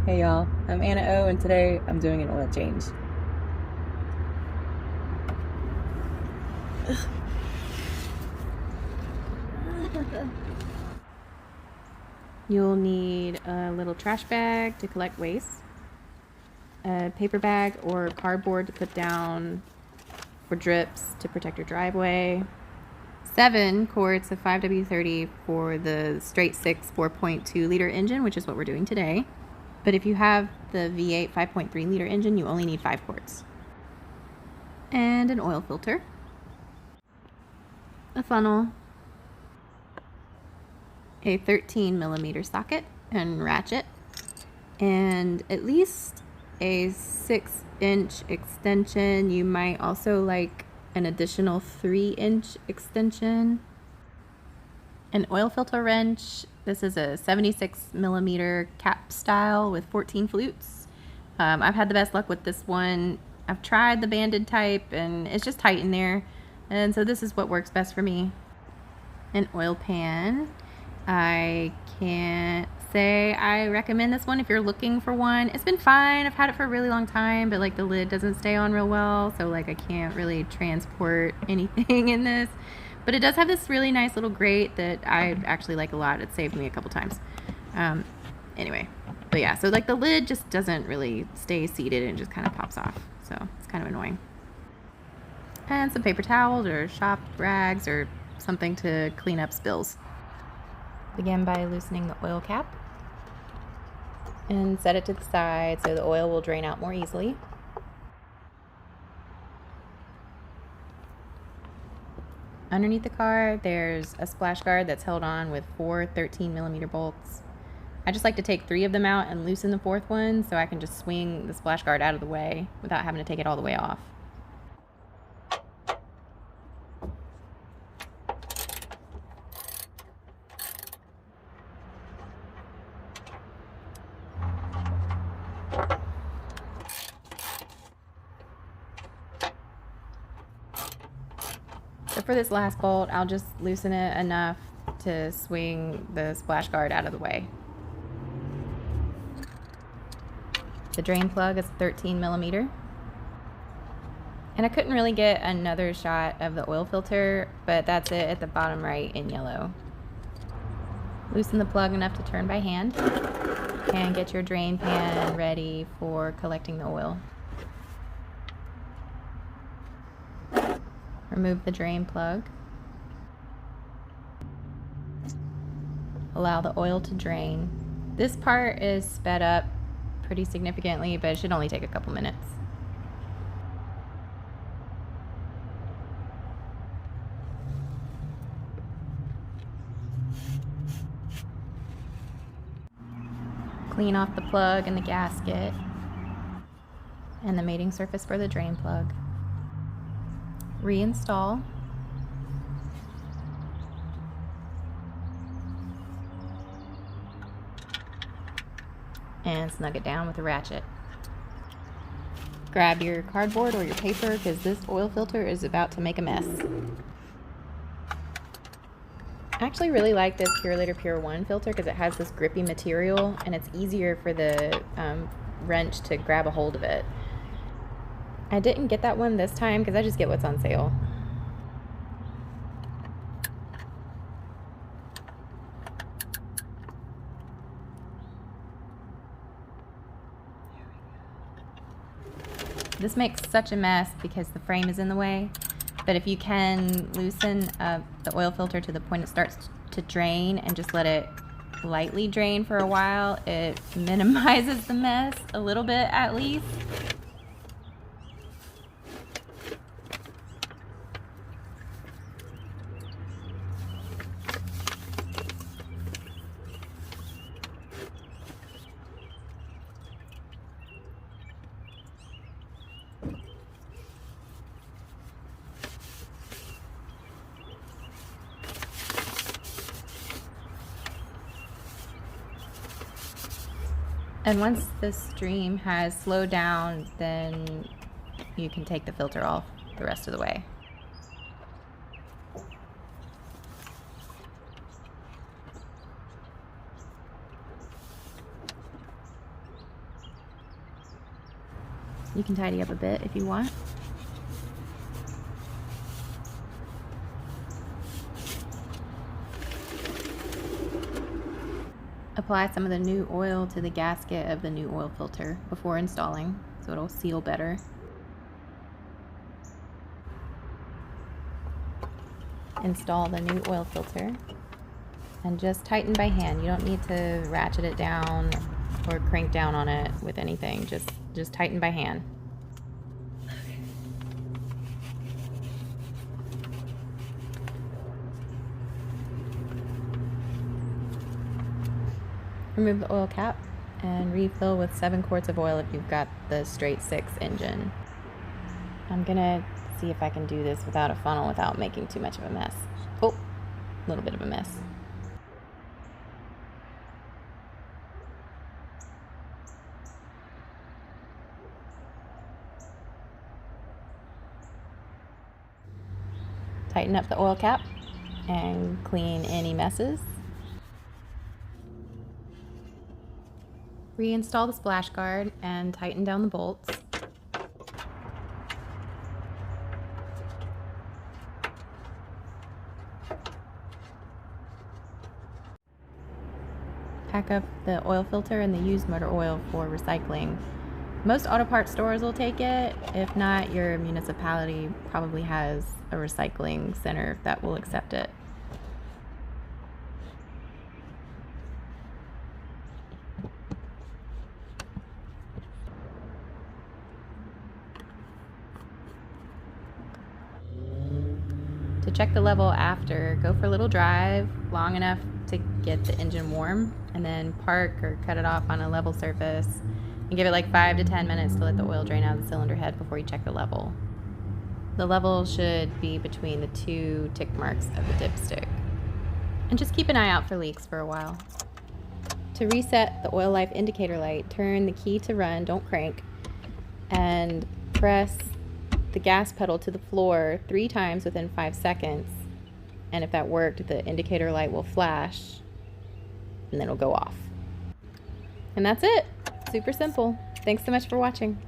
Hey y'all, I'm Anna O and today I'm doing an oil change. You'll need a little trash bag to collect waste, a paper bag or cardboard to put down for drips to protect your driveway, 7 quarts of 5W30 for the straight 6 4.2 liter engine, which is what we're doing today. But if you have the V8 5.3 liter engine, you only need 5 quarts. And an oil filter, a funnel, a 13 millimeter socket and ratchet, and at least a 6-inch extension. You might also like an additional 3-inch extension. An oil filter wrench. This is a 76 millimeter cap style with 14 flutes. I've had the best luck with this one. I've tried the banded type and it's just tight in there, and so this is what works best for me. An oil pan. I can't say I recommend this one if you're looking for one. It's been fine. I've had it for a really long time, but like the lid doesn't stay on real well, so like I can't really transport anything in this. But it does have this really nice little grate that I actually like a lot. It saved me a couple times. Anyway, but yeah, so like the lid just doesn't really stay seated and just kind of pops off, so it's kind of annoying. And some paper towels or shop rags or something to clean up spills. Begin by loosening the oil cap and set it to the side so the oil will drain out more easily. Underneath the car, there's a splash guard that's held on with 4 13 millimeter bolts. I just like to take 3 of them out and loosen the 4th one so I can just swing the splash guard out of the way without having to take it all the way off. So for this last bolt, I'll just loosen it enough to swing the splash guard out of the way. The drain plug is 13 millimeter. And I couldn't really get another shot of the oil filter, but that's it at the bottom right in yellow. Loosen the plug enough to turn by hand and get your drain pan ready for collecting the oil. Remove the drain plug. Allow the oil to drain. This part is sped up pretty significantly, but it should only take a couple minutes. Clean off the plug and the gasket and the mating surface for the drain plug. Reinstall. And snug it down with a ratchet. Grab your cardboard or your paper because this oil filter is about to make a mess. I actually really like this Purelator Pure 1 filter because it has this grippy material and it's easier for the wrench to grab a hold of it. I didn't get that one this time because I just get what's on sale. This makes such a mess because the frame is in the way, but if you can loosen the oil filter to the point it starts to drain and just let it lightly drain for a while, it minimizes the mess a little bit at least. And once the stream has slowed down, then you can take the filter off the rest of the way. You can tidy up a bit if you want. Apply some of the new oil to the gasket of the new oil filter before installing, so it'll seal better. Install the new oil filter and just tighten by hand. You don't need to ratchet it down or crank down on it with anything. Just tighten by hand. Remove the oil cap and refill with 7 quarts of oil if you've got the straight 6 engine. I'm gonna see if I can do this without a funnel without making too much of a mess. Oh, a little bit of a mess. Tighten up the oil cap and clean any messes. Reinstall the splash guard and tighten down the bolts. Pack up the oil filter and the used motor oil for recycling. Most auto parts stores will take it. If not, your municipality probably has a recycling center that will accept it. To check the level after, go for a little drive long enough to get the engine warm, and then park or cut it off on a level surface and give it like 5 to 10 minutes to let the oil drain out of the cylinder head before you check the level. The level should be between the 2 tick marks of the dipstick. And just keep an eye out for leaks for a while. To reset the oil life indicator light, turn the key to run, don't crank, and press the gas pedal to the floor 3 times within 5 seconds. And if that worked, the indicator light will flash and then it'll go off. And that's it. Super simple. Thanks so much for watching.